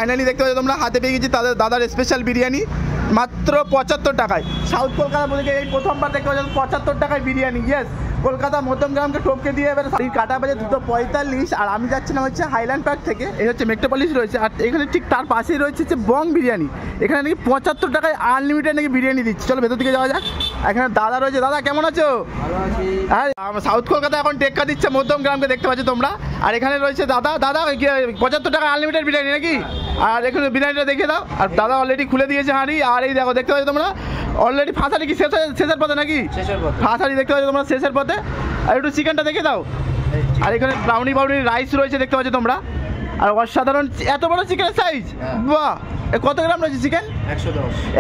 Finally দেখতে পাচ্ছ তোমরা হাতে পেয়ে গেছি তাদের দাদার স্পেশাল বিরিয়ানি মাত্র 75 টাকায়। সাউথ কলকাতা বলে এই প্রথমবার দেখতে পাচ্ছ 75 টাকায় বিরিয়ানি। ইয়েস, কলকাতা মধ্যমগ্রামকে টপকে দিয়ে এবার কাটা বাজে 2:45 আর আমি যাচ্ছিলাম হচ্ছে হাইল্যান্ড পার্ক থেকে। এই হচ্ছে মেট্রোপলিস রয়েছে আর এখানে ঠিক তার পাশেই রয়েছে হচ্ছে বং বিরিয়ানি। এখানে নাকি 75 টাকায় আনলিমিটেড নাকি বিরিয়ানি দিচ্ছে। চলো ভেতর দিকে যাওয়া যাক। এখানে দাদা রয়েছে। দাদা কেমন আছো? হ্যাঁ, সাউথ কলকাতা এখন টেক্কা দিচ্ছে মধ্যমগ্রামকে দেখতে পাচ্ছ তোমরা। আর এখানে রয়েছে দাদা। দাদা 75 টাকা আনলিমিটেড বিরিয়ানি নাকি? আর এখানে বিরিয়ানিটা দেখে দাও। আর দাদা অলরেডি খুলে দিয়েছে হাঁড়ি। আর এই দেখো দেখতে পাচ্ছ তোমরা অলরেডি ফাঁসারি কি শেষের পথে নাকি? ফাঁসারি দেখতে পাচ্ছ তোমরা শেষের পথে। আর একটু চিকেনটা দেখে দাও। আর এখানে ব্রাউনি রাইস রয়েছে দেখতে পাচ্ছ তোমরা। আর অসাধারণ এত বড় চিকেনের সাইজ। বাহ, কত গ্রাম রয়েছে চিকেন?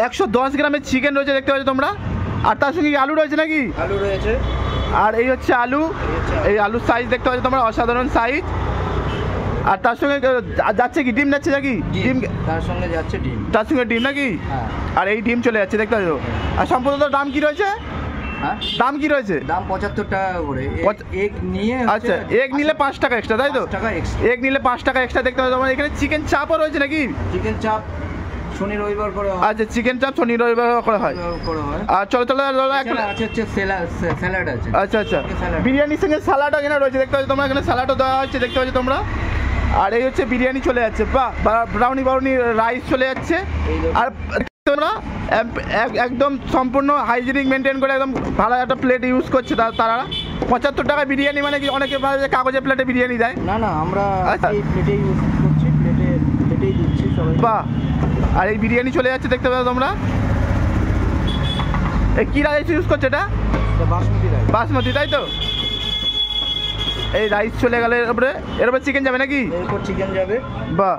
110 গ্রামের চিকেন রয়েছে দেখতে পাচ্ছ তোমরা। আর তার সঙ্গে আলু রয়েছে নাকি? আলু রয়েছে। আর এই হচ্ছে আলু। এই আলুর সাইজ দেখতে পাচ্ছ তোমরা, অসাধারণ সাইজ। আর তার সঙ্গে যাচ্ছে কি ডিম যাচ্ছে নাকি? ডিম তার সঙ্গে যাচ্ছে ডিম। তার সঙ্গে ডিম নাকি? আর এই ডিম চলে যাচ্ছে দেখতে পাচ্ছ। আর সম্পূর্ণ দাম কি রয়েছে? দাম কি রয়েছে? দাম 75 টাকা করে এক নিয়ে। আচ্ছা, এক নিলে 5 টাকা এক্সট্রা, তাই তো? এক নিলে 5 টাকা এক্সট্রা দেখতে পাচ্ছ। এখানে চিকেন চাপও রয়েছে নাকি? চিকেন চাপ শনি রবিবার করে। আচ্ছা, চিকেন চাপ শনি রবিবার করা হয়। আর চলো চলো স্যালাড আছে। আচ্ছা আচ্ছা, বিরিয়ানির সঙ্গে স্যালাডও এখানে রয়েছে দেখতে পাচ্ছ তোমরা। এখানে স্যালাডও দেওয়া হচ্ছে দেখতে পাচ্ছ তোমরা। আর এই হচ্ছে বিরিয়ানি চলে যাচ্ছে। বাহ, ব্রাউনি রাইস চলে যাচ্ছে। আর তোমরা একদম সম্পূর্ণ হাইজিনিক মেনটেন করে একদম ভালো একটা প্লেট ইউজ করছে তারা। 75 টাকা বিরিয়ানি মানে কি? অনেকে ভাবে কাগজের প্লেটে বিরিয়ানি দেয়। না না, আমরা এই প্লেটে ইউজ করছি, প্লেটেই দিচ্ছি সবাই। বাহ, আর এই বিরিয়ানি চলে যাচ্ছে দেখতে পাচ্ছ তোমরা। এই কি রাইস ইউজ করছে এটা? বাসমতি, তাই তো? এই রাইস চলে গেলে এর উপরে চিকেন যাবে নাকি? এরপর চিকেন যাবে। বাহ,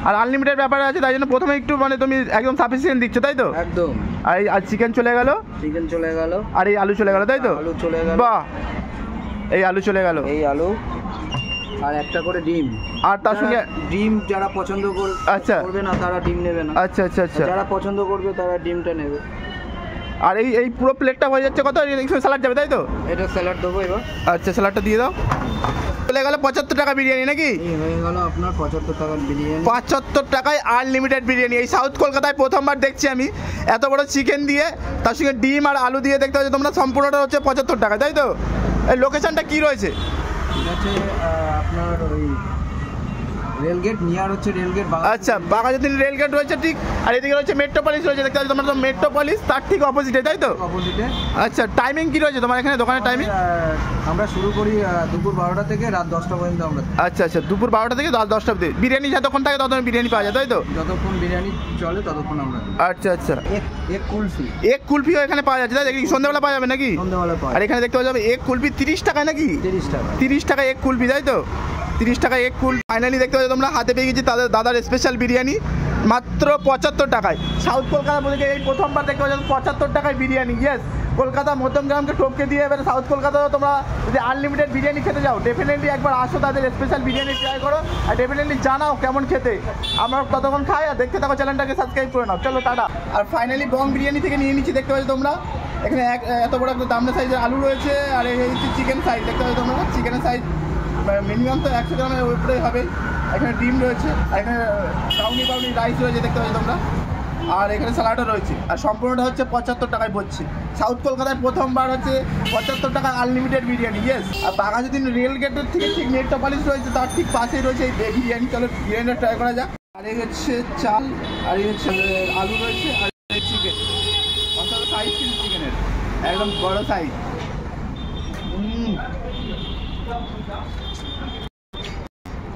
আর আনলিমিটেড ব্যাপার আছে, তাই জন্য প্রথমে একটু মানে তুমি একদম সাফিসিয়েন্ট দিচ্ছ, তাই তো? একদম। আর চিকেন চলে গেল। আর এই আলু চলে গেল, তাই তো? আলু চলে গেল। বাহ, এই আলু চলে গেল। এই আলু আর একটা করে ডিম। আর তার সঙ্গে ডিম যারা পছন্দ করবে না তারা ডিম নেবে না। আচ্ছা আচ্ছা আচ্ছা, যারা পছন্দ করবে তারা ডিমটা নেবে। আর এই পুরো প্লেটটা হয়ে যাচ্ছে কত? স্যালাড যাবে, তাই তো? এটা স্যালাড দেবো এবার। আচ্ছা, স্যালাডটা দিয়ে দাও। চলে গেল 75 টাকা বিরিয়ানি নাকি? হয়ে গেল আপনার 75 টাকার বিরিয়ানি। 75 টাকায় আনলিমিটেড বিরিয়ানি। এই সাউথ কলকাতায় প্রথমবার দেখছি আমি এত বড় চিকেন দিয়ে তার সঙ্গে ডিম আর আলু দিয়ে দেখতে পাচ্ছি তোমরা। সম্পূর্ণটা হচ্ছে 75 টাকা, তাই তো? এই লোকেশনটা কি রয়েছে? ঠিক আছে, আপনার ওই রেলগেট নিয়ার হচ্ছে রেলগেট। আচ্ছা, বাঘাযতীন রেলগেট রয়েছে ঠিক। আর এদিকে রয়েছে মেট্রোপলিস রয়েছে দেখতে পাচ্ছি তোমরা। তো মেট্রোপলিস তার ঠিক অপোজিটে, তাই তো? অপোজিটে। আচ্ছা, টাইমিং কি রয়েছে তোমার এখানে দোকানের টাইমিং? আমরা শুরু করি দুপুর 12টা থেকে রাত 10টা পর্যন্ত আমরা। আচ্ছা আচ্ছা, দুপুর 12টা থেকে রাত 10টা অবধি বিরিয়ানি যতক্ষণ থাকে ততক্ষণ বিরিয়ানি পাওয়া যায়, তাই তো? যতক্ষণ বিরিয়ানি চলে ততক্ষণ আমরা। আচ্ছা আচ্ছা, এক কুলফিও এখানে পাওয়া যাচ্ছে, তাই? সন্ধ্যাবেলা পাওয়া যাবে নাকি? সন্ধ্যাবেলা পাওয়া। আর এখানে দেখতে পাওয়া যাবে এক কুলফি 30 টাকায় নাকি? 30 টাকা এক কুলফি, তাই তো? 30 টাকা এক কুলফি। ফাইনালি দেখতে পাচ্ছ তোমরা হাতে পেয়ে গেছি তাদের দাদার স্পেশাল বিরিয়ানি মাত্র 75 টাকায়। সাউথ কলকাতা বলে এই প্রথমবার দেখতে পাচ্ছ 75 টাকায় বিরিয়ানি। ইয়েস, কলকাতা মধ্যমগ্রামকে টপকে দিয়ে এবার সাউথ কলকাতায় তোমরা যদি আনলিমিটেড বিরিয়ানি খেতে যাও ডেফিনেটলি একবার আসো, তাদের স্পেশাল বিরিয়ানি ট্রাই করো। আর ডেফিনেটলি জানাও কেমন খেতে। আমরা ততক্ষণ খাই আর দেখতে থাকো, চ্যানেলটাকে সাবস্ক্রাইব করে নাও। চলো টাটা। আর ফাইনালি বং বিরিয়ানি থেকে নিয়ে নিচ্ছি দেখতে পাচ্ছ তোমরা। এখানে এত বড় একটা দামনা সাইজের আলু রয়েছে। আর এই হচ্ছে চিকেন সাইজ দেখতে পাচ্ছ তোমরা। চিকেনের সাইজ মিনিমাম তো 100 গ্রামের উপরেই হবে। এখানে ডিম রয়েছে। আর এখানে ব্রাউনি রাইস রয়েছে দেখতে পাচ্ছ তোমরা। আর এখানে স্যালাডও রয়েছে। আর সম্পূর্ণটা হচ্ছে 75 টাকায় পড়ছে। সাউথ কলকাতায় প্রথমবার হচ্ছে 75 টাকা আনলিমিটেড বিরিয়ানি। ইয়েস, আর বাঘাযতীন রেল গেটের থেকে ঠিক মেট্রোপলিস রয়েছে, তার ঠিক পাশেই রয়েছে এই বিরিয়ানি। চলো বিরিয়ানিটা ট্রাই করা যাক। আর এই হচ্ছে চাল, আর এই হচ্ছে আলু রয়েছে, আর চিকেন। অর্থাৎ সাইজ কিন্তু চিকেনের একদম বড় সাইজ।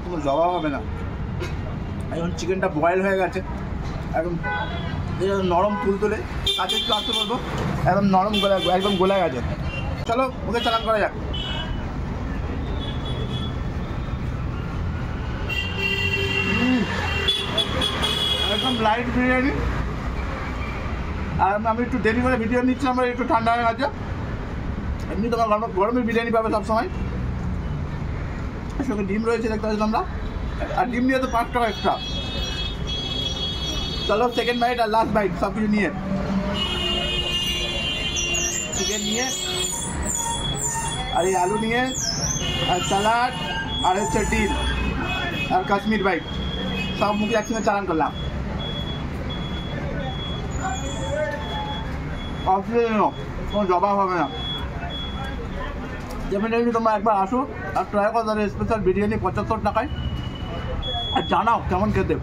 কোনো জবাব হবে না। এখন চিকেনটা বয়েল হয়ে গেছে, একদম নরম তুলতুলে। কাছে একটু আসতে বলবো, একদম নরম একদম গোলা গেছে। চলো ওকে চালান করা যাক। একদম লাইট বিরিয়ানি। আর আমি একটু দেরি করে ভিডিও নিচ্ছি, আমার একটু ঠান্ডা হয়ে গেছে। এমনি তোমার গরমের বিরিয়ানি পাবে সবসময়। সঙ্গে ডিম রয়েছে দেখতে পাচ্ছি তোমরা। আর ডিম নিয়ে তো 5 টাকা এক্সট্রা। চলো সেকেন্ড বাইট আর লাস্ট বাইট সব কিছু নিয়ে, চিকেন নিয়ে, আর এই আলু নিয়ে, আর স্যালাড, আর হচ্ছে ডিম। আর কাশ্মীর বাইট সব মুখে একসঙ্গে চালান করলাম। কোনো জবাব হবে না। ডেফিনেটলি তোমরা একবার আসো আর ট্রাই করো তাদের স্পেশাল বিরিয়ানি 75 টাকায়, আর জানাও কেমন খেতে।